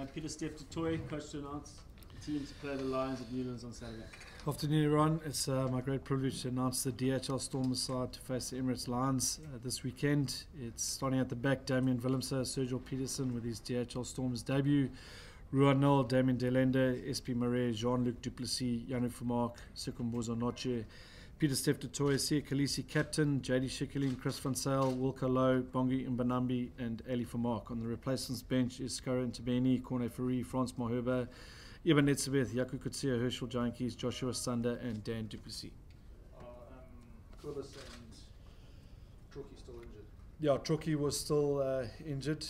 Pieter-Steph du Toit, coach to announce the team to play the Lions at Newlands on Saturday. Afternoon everyone, it's my great privilege to announce the DHL Stormers side to face the Emirates Lions this weekend. It's starting at the back, Damian Willemse, Sergio Peterson with his DHL Stormers debut, Ruan Nol, Damien Delende, SP Marais, Jean-Luc Duplessis, Yanu Fumark, Sikumbozo Noche, Pieter-Steph du Toit, Sia Khaleesi captain, JD Schikkeling, Chris Van Sale, Wilco Lowe, Bongi Mbanambi and Ali Fumark. On the replacements bench is Skara Ntebeni, Corne Fourie, Frans Mahurba, Eben Etzebeth, Yaku Kutsia, Herschel Jantjies, Joshua Sander and Dan Duplessis. Kobus and Troki still injured? Yeah, Troki was still injured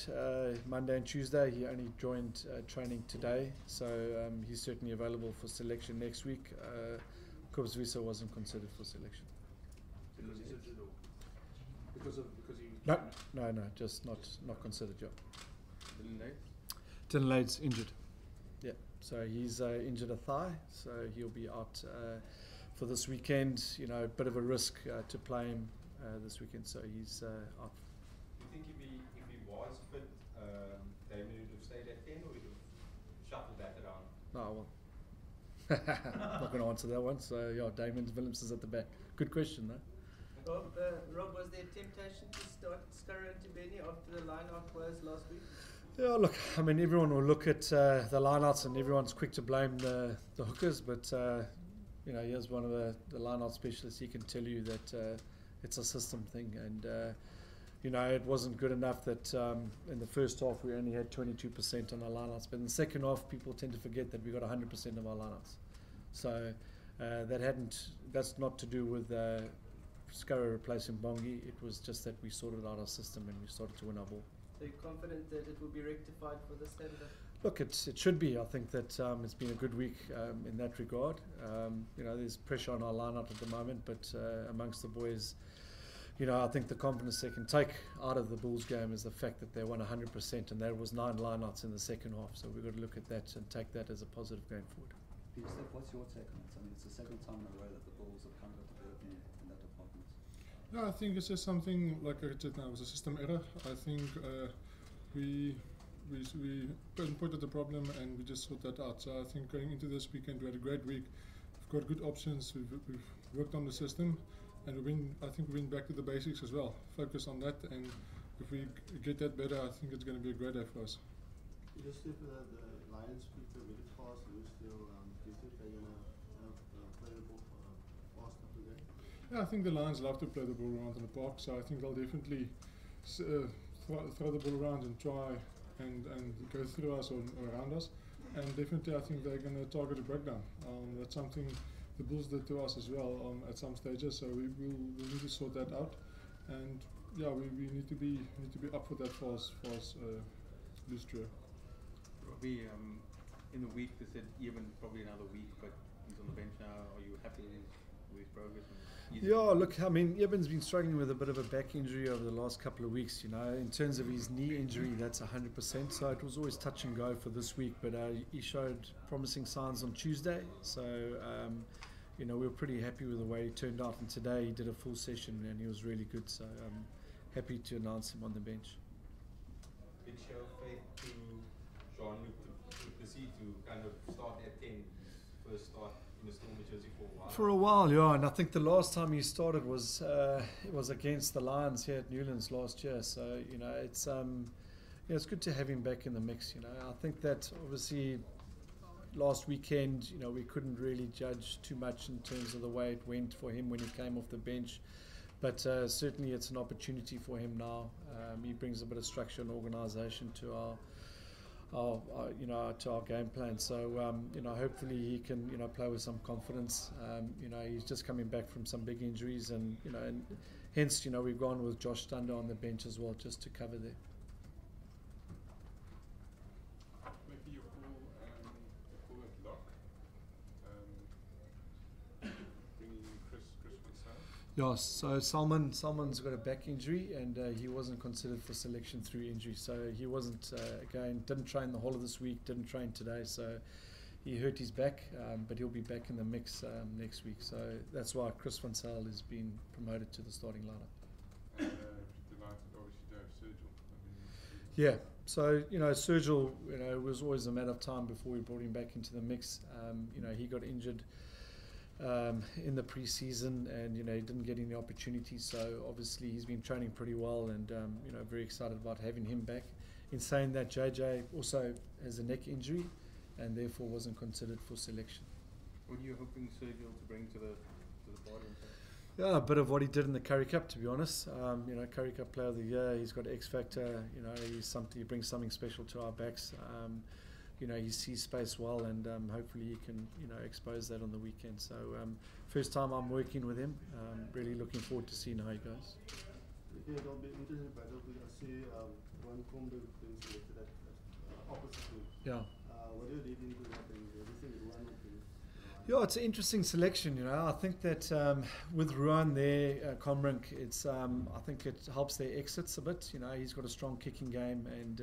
Monday and Tuesday. He only joined training today, so he's certainly available for selection next week. Kobus Wiese wasn't considered for selection. Because he's injured or because he No, just not considered. Yeah. Dylan Dylan Lade's injured. Yeah, so he's injured a thigh, so he'll be out for this weekend. You know, a bit of a risk to play him this weekend, so he's out. Do you think if he was fit, Damien would have stayed at 10 or would have shuffled that around? No, well, not going to answer that one. So yeah, Damien Willemse is at the back. Good question though. Rob, was there temptation to start Skara Ntebeni after the line-out closed last week? Yeah, look, I mean, everyone will look at the lineouts and everyone's quick to blame the hookers, but you know, here's one of the lineout specialists. He can tell you that it's a system thing, and you know, it wasn't good enough that in the first half we only had 22% on our lineouts, but in the second half people tend to forget that we got 100% of our lineouts. So that's not to do with Skara replacing Bongi. It was just that we sorted out our system and we started to win our ball. So you're confident that it will be rectified for this Saturday? Look, it should be. I think that it's been a good week in that regard. You know, there's pressure on our lineup at the moment, but amongst the boys, you know, I think the confidence they can take out of the Bulls game is the fact that they won 100%, and there was 9 lineouts in the second half. So we've got to look at that and take that as a positive going forward. Pieter-Steph, what's your take on it? I mean, it's the second time in a row that the Bulls have come to the better in that department. Yeah, I think it's just something, like I said now, it was a system error. I think we pinpointed the problem and we just sorted that out. So I think going into this weekend, we had a great week. We've got good options. We've worked on the system, and I think we went back to the basics as well. Focus on that, and if we get that better, I think it's going to be a great day for us. Just if the Lions picked a really fast loose still, do you think they're going to play the ball fast up again? Yeah, I think the Lions love to play the ball around in the park, so I think they'll definitely throw the ball around and try and go through us or around us. And definitely I think they're going to target a breakdown. That's something the Bulls did to us as well at some stages, so we'll need to sort that out. And yeah, we need to be up for that fast loose drill. Robbie, in the week they said even probably another week, but he's on the bench now. Are you happy with his progress? Yeah, look, I mean, Eben's been struggling with a bit of a back injury over the last couple of weeks. You know, in terms of his knee injury, that's 100%. So it was always touch and go for this week, but he showed promising signs on Tuesday. So you know, we were pretty happy with the way he turned out, and today he did a full session and he was really good. So I'm happy to announce him on the bench. Did you show faith to Jean-Luc Duplessis to kind of start at 10, first start in the Stormers jersey for a while? For a while, yeah, and I think the last time he started was it was against the Lions here at Newlands last year. So you know, it's good to have him back in the mix. You know, I think that obviously last weekend, you know, we couldn't really judge too much in terms of the way it went for him when he came off the bench. But certainly it's an opportunity for him now. He brings a bit of structure and organisation to our game plan. So you know, hopefully he can, you know, play with some confidence. You know, he's just coming back from some big injuries, and you know, and hence, you know, we've gone with Josh Thunder on the bench as well, just to cover there. Maybe you call it lock. Bringing Chris Van Sale. Yeah, so Salman's got a back injury, and he wasn't considered for selection through injury. So he wasn't, again, didn't train the whole of this week, didn't train today. So he hurt his back, but he'll be back in the mix next week. So that's why Chris Van Sale has been promoted to the starting lineup. Delighted obviously to have Sergio. Yeah, So, Sergio, it was always a matter of time before we brought him back into the mix. He got injured in the pre-season, and he didn't get any opportunities. So obviously he's been training pretty well, and very excited about having him back. In saying that, JJ also has a neck injury, and therefore wasn't considered for selection. What are you hoping Sergio to bring to the party? Yeah, a bit of what he did in the Curry Cup, to be honest. Curry Cup Player of the Year. He's got X factor. He brings something special to our backs. He sees space well, and hopefully he can expose that on the weekend. So first time I'm working with him. Really looking forward to seeing how he goes. Yeah, it'll be interesting, but I see one combo being selected at opposite team. Yeah. What do you read into that? Do you think Ruan will be? Yeah, it's an interesting selection. I think that with Ruan there, Combrink, I think it helps their exits a bit. He's got a strong kicking game, and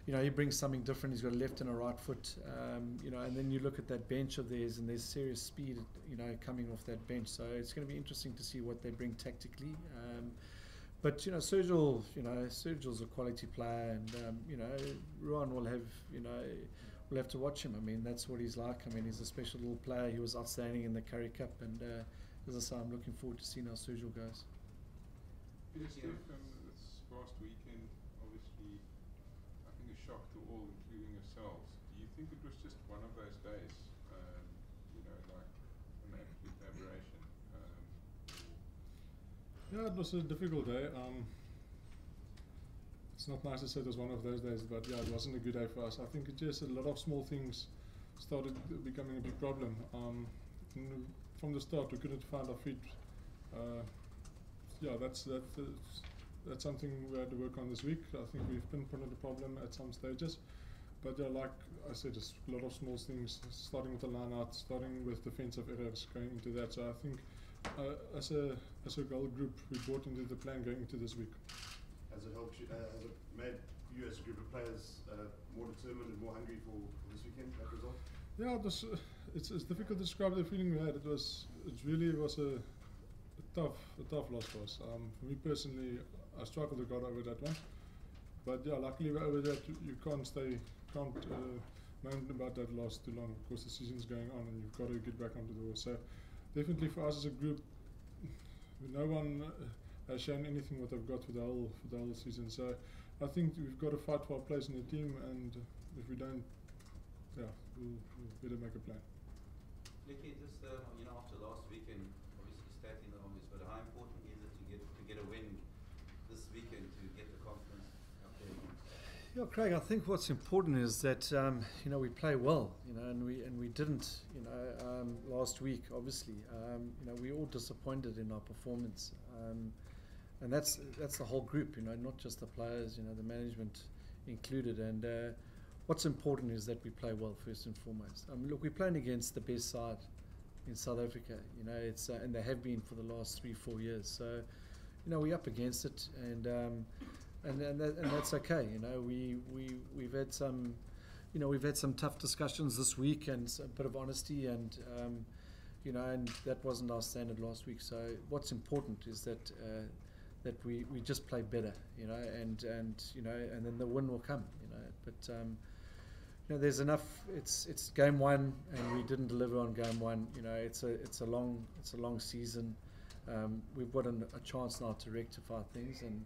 he brings something different. He's got a left and a right foot. And then you look at that bench of theirs, and there's serious speed, coming off that bench. So it's going to be interesting to see what they bring tactically. But Sergio's a quality player, and Ruan will have we'll have to watch him. I mean, that's what he's like. I mean, he's a special little player. He was outstanding in the Curry Cup, and as I say, I'm looking forward to seeing how Sergio goes. Pieter-Steph, this past weekend, obviously, I think a shock to all, including yourselves. Do you think it was just one of those days, like an absolute aberration? Yeah, it was a difficult day. It's not nice to say it was one of those days, but yeah, it wasn't a good day for us. I think it just a lot of small things started becoming a big problem. From the start, we couldn't find our feet. That's something we had to work on this week. I think we've pinpointed the problem at some stages, but like I said, just a lot of small things. Starting with the line out, starting with defensive errors, going into that. So I think as a goal group, we brought into the plan going into this week. Has it helped you? Has it made you as a group of players more determined and more hungry for this weekend? That result? Yeah, it's difficult to describe the feeling we had. It really was a tough loss for us. For me personally, I struggled to get over that one. But yeah, luckily we're over that. You can't moan about that loss too long, because the season's going on and you've got to get back onto the horse. So definitely for us as a group, no one has shown anything what they've got for the whole season. So I think we've got to fight for our place in the team, and if we don't, we'll better make a plan. Licky, just after last weekend, obviously stating the obvious, but how important is it to get a win this weekend to get the confidence up there? Yeah, Craig, I think what's important is that we play well, and we didn't, last week. Obviously, we all disappointed in our performance, and that's the whole group, not just the players, the management included. And what's important is that we play well first and foremost. Look, we're playing against the best side in South Africa, it's and they have been for the last 3-4 years. So, we're up against it, and that's okay. We've had some, we've had some tough discussions this week, and a bit of honesty, and and that wasn't our standard last week. So what's important is that we just play better, and then the win will come, But there's enough. It's game one, and we didn't deliver on game one. It's a long season. We've got a chance now to rectify things, and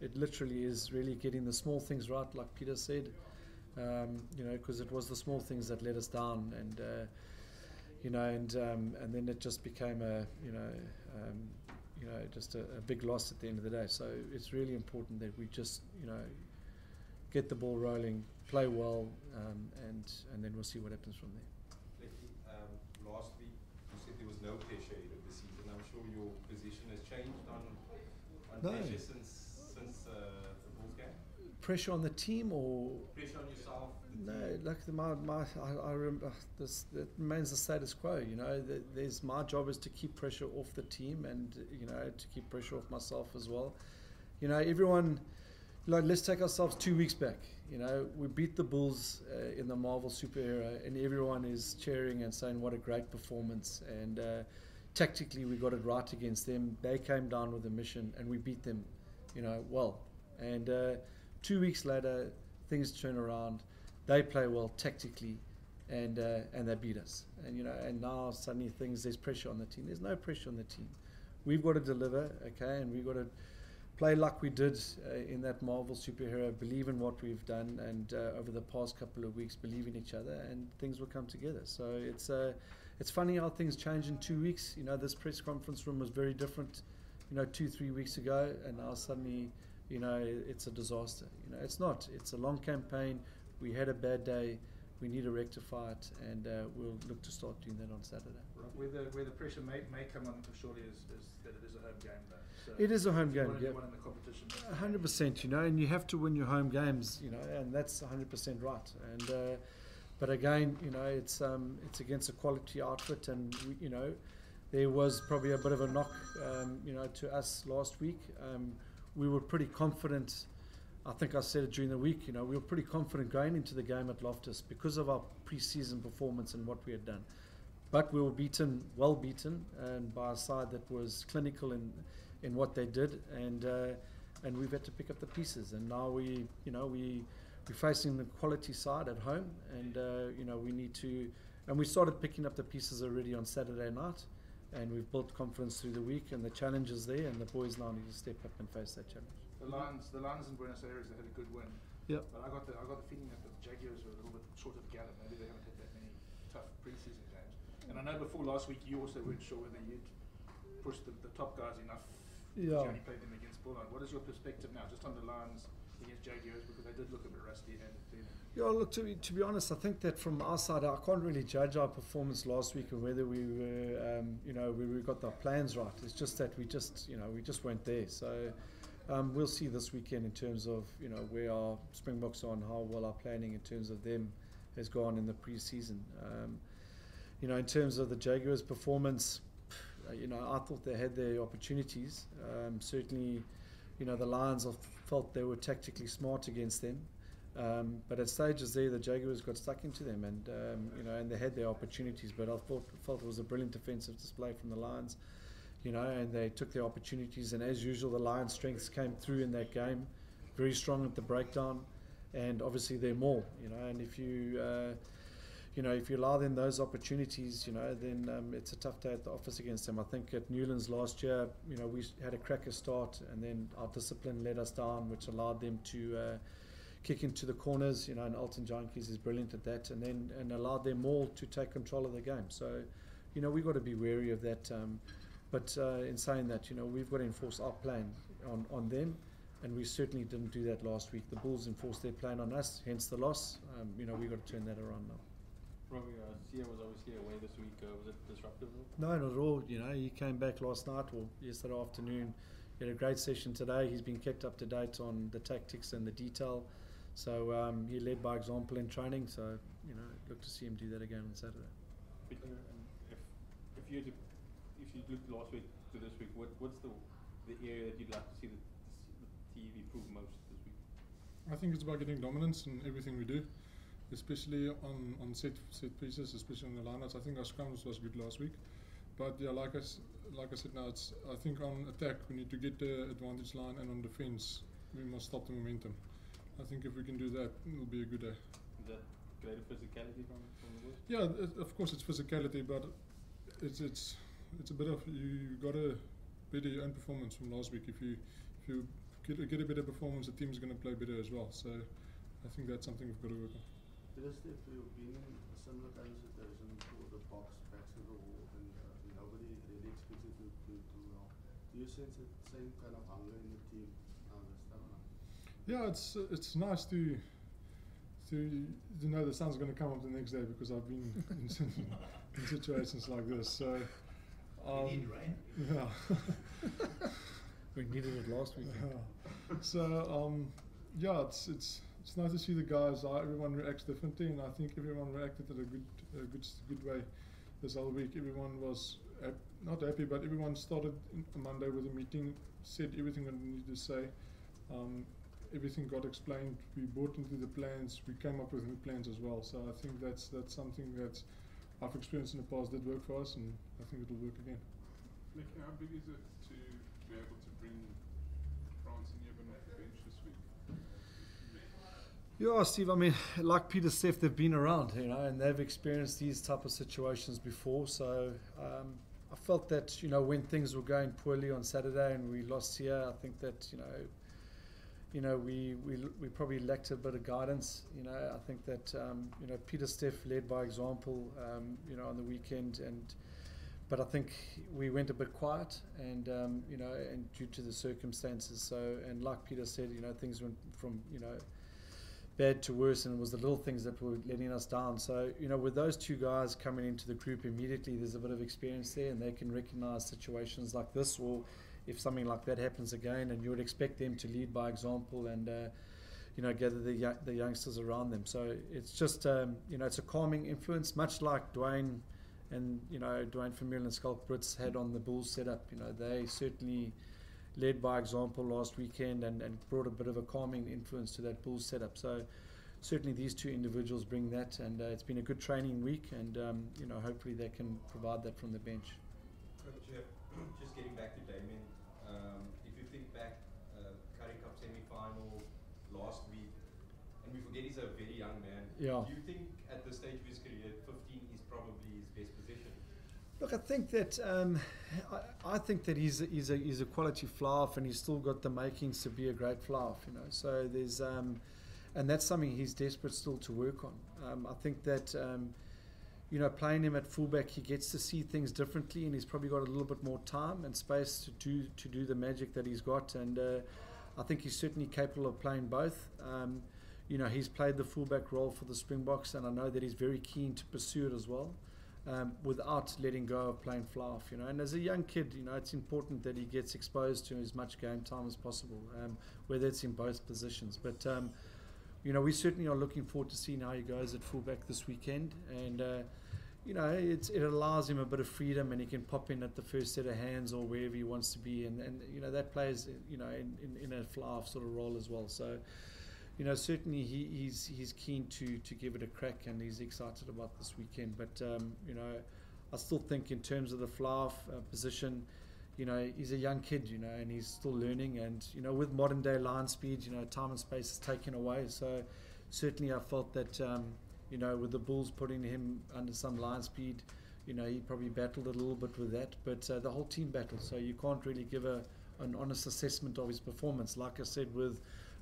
it literally is really getting the small things right, like Peter said. Because it was the small things that let us down, and and then it just became just a big loss at the end of the day. So it's really important that we just get the ball rolling, play well, and then we'll see what happens from there. Last week you said there was no pressure ahead of the season. I'm sure your position has changed on pressure since the Bulls game. Pressure on the team, or pressure on yourself? No, like I remember that remains the status quo. There's my job is to keep pressure off the team, and to keep pressure off myself as well. Everyone. Let's take ourselves 2 weeks back. We beat the Bulls in the Marvel Super Era, and everyone is cheering and saying what a great performance. And tactically, we got it right against them. They came down with a mission, and we beat them, well. And 2 weeks later, things turn around. They play well tactically, and they beat us. And now suddenly there's pressure on the team. There's no pressure on the team. We've got to deliver, okay, and we've got to play like we did in that Marvel superhero, believe in what we've done, and over the past couple of weeks, believe in each other, and things will come together. So it's funny how things change in 2 weeks. This press conference room was very different, 2-3 weeks ago, and now suddenly, it's a disaster. It's not. It's a long campaign. We had a bad day. We need to rectify it, and we'll look to start doing that on Saturday. Where the pressure may come on surely is that it is a home game, though. So it is a home game, yeah. One in the competition. 100%, and you have to win your home games, and that's 100% right. And but again, it's against a quality outfit, and there was probably a bit of a knock, to us last week. We were pretty confident. I think I said it during the week, we were pretty confident going into the game at Loftus because of our pre-season performance and what we had done. But we were well beaten, and by a side that was clinical in what they did, and we've had to pick up the pieces. And now we're facing the quality side at home, and we need to. And we started picking up the pieces already on Saturday night, and we've built confidence through the week, and the challenge is there, and the boys now need to step up and face that challenge. The Lions in Buenos Aires, they had a good win. Yep. But I got the feeling that the Jaguars were a little bit short of gallop. Maybe they haven't had that many tough pre-season games. And I know before last week you also weren't sure whether you'd push the top guys enough. Yeah. You only played them against Bullard. What is your perspective now, just on the Lions against Jaguars, because they did look a bit rusty and then. Yeah, look, to be honest, I think that from our side, I can't really judge our performance last week and whether we were, we got our plans right. It's just that we just weren't there. So we'll see this weekend in terms of, where our Springboks are and how well our planning in terms of them has gone in the pre-season. In terms of the Jaguars' performance, I thought they had their opportunities. Certainly, the Lions felt they were tactically smart against them. But at stages there, the Jaguars got stuck into them, and and they had their opportunities. But I felt it was a brilliant defensive display from the Lions, and they took their opportunities. And as usual, the Lions' strengths came through in that game, very strong at the breakdown, and obviously they're more, And if you allow them those opportunities, then it's a tough day at the office against them. I think at Newlands last year, we had a cracker start, and then our discipline let us down, which allowed them to kick into the corners, and Alton Jankies is brilliant at that, and allowed them all to take control of the game. So, we've got to be wary of that. But in saying that, we've got to enforce our plan on them, and we certainly didn't do that last week. The Bulls enforced their plan on us, hence the loss. We've got to turn that around now. Robbie, Sia was obviously away this week. Was it disruptive? No, not at all. He came back last night or yesterday afternoon. He had a great session today. He's been kept up to date on the tactics and the detail. So he led by example in training. So look to see him do that again on Saturday. Peter, if you looked last week to this week, what's the area that you'd like to see the team improve most this week? I think it's about getting dominance in everything we do, especially on set pieces, especially on the lineouts. I think our scrums was good last week, but yeah, like I said now, I think on attack we need to get the advantage line, and on defence we must stop the momentum. I think if we can do that, it will be a good day. Is that greater physicality from the boys? Yeah, of course it's physicality, but it's a bit of you got to better your own performance from last week. If you get a better performance, the team's going to play better as well. So I think that's something we've got to work on. Pieter-Steph, you've been in a similar kind of situation for the backs to the wall, and nobody really expected to do well. Do you sense the same kind of hunger in the team this time around? Yeah, it's nice to know the sun's going to come up the next day, because I've been in situations like this. So You need rain. yeah. We needed it last week. So yeah, it's nice to see the guys. Everyone reacts differently, and I think everyone reacted in a good way this whole week. Everyone was not happy, but everyone started on Monday with a meeting, said everything that they needed to say. Everything got explained. We bought into the plans. We came up with new plans as well. So I think that's something that I've experienced in the past did work for us, and I think it will work again. Nick, how big is it to be able to bring France and Yevon off the bench this week? Yeah, Steve, I mean, like Pieter-Steph, they've been around, you know, and they've experienced these type of situations before. So I felt that, you know, when things were going poorly on Saturday and we lost here, I think that, we probably lacked a bit of guidance. You know, I think that, Pieter-Steph led by example, on the weekend. But I think we went a bit quiet and, and due to the circumstances. So, and like Peter said, you know, things went from, bad to worse, and it was the little things that were letting us down. So, you know, with those two guys coming into the group immediately, there's a bit of experience there, and they can recognize situations like this, or if something like that happens again, and you would expect them to lead by example and, gather the youngsters around them. So it's just, it's a calming influence, much like Dwayne and, Dwayne Vermeulen and Skulk Brits had on the Bulls setup. You know, they certainly led by example last weekend and brought a bit of a calming influence to that Bulls setup. So certainly these two individuals bring that, and it's been a good training week, and hopefully they can provide that from the bench. Coach, just getting back to Damien, if you think back, Currie Cup semi-final last week, and we forget he's a very young man. Yeah. Do you think at this stage of his career, 15 is probably his best position? Look, I think that I think that he's a quality fly-off, and he's still got the makings to be a great fly-off. You know, so there's and that's something he's desperate still to work on. I think that playing him at fullback, he gets to see things differently, and he's probably got a little bit more time and space to do the magic that he's got. And I think he's certainly capable of playing both. He's played the fullback role for the Springboks, and I know that he's very keen to pursue it as well. Without letting go of playing fly-off, and as a young kid, it's important that he gets exposed to as much game time as possible, whether it's in both positions. But we certainly are looking forward to seeing how he goes at fullback this weekend, and it allows him a bit of freedom, and he can pop in at the first set of hands or wherever he wants to be, and that plays in a fly-off sort of role as well. So. Certainly he's keen to give it a crack, and he's excited about this weekend. But I still think in terms of the fly-off position, he's a young kid, and he's still learning. And with modern day line speed, time and space is taken away. So certainly I felt that with the Bulls putting him under some line speed, he probably battled a little bit with that. But the whole team battled, so you can't really give an honest assessment of his performance. Like I said with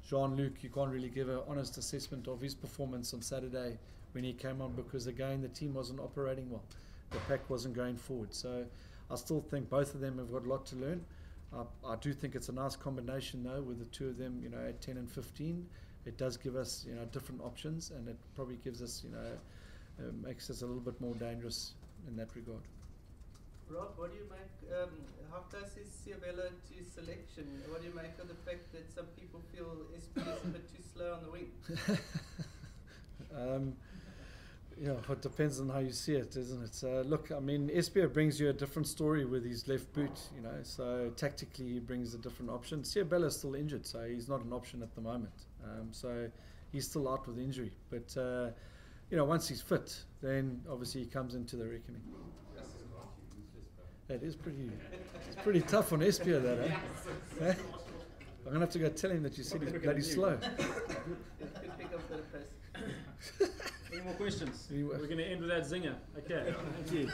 Jean-Luc, you can't really give an honest assessment of his performance on Saturday when he came on, because again the team wasn't operating well, the pack wasn't going forward. So I still think both of them have got a lot to learn. I do think it's a nice combination though, with the two of them, at 10 and 15. It does give us different options, and it probably gives us makes us a little bit more dangerous in that regard. Rob, what do you make, how close is Ciabella to selection? What do you make of the fact that some people feel SP is a bit too slow on the wing? It depends on how you see it, isn't it? Look, I mean, Espia brings you a different story with his left boot, so tactically he brings a different option. Ciabella is still injured, so he's not an option at the moment. So he's still out with injury. But, once he's fit, then obviously he comes into the reckoning. That is pretty tough on Espia, that, eh? I'm going to have to go tell him that you said he's bloody slow. Good pick up for the press. Any more questions? We're going to end with that zinger. Okay, thank you.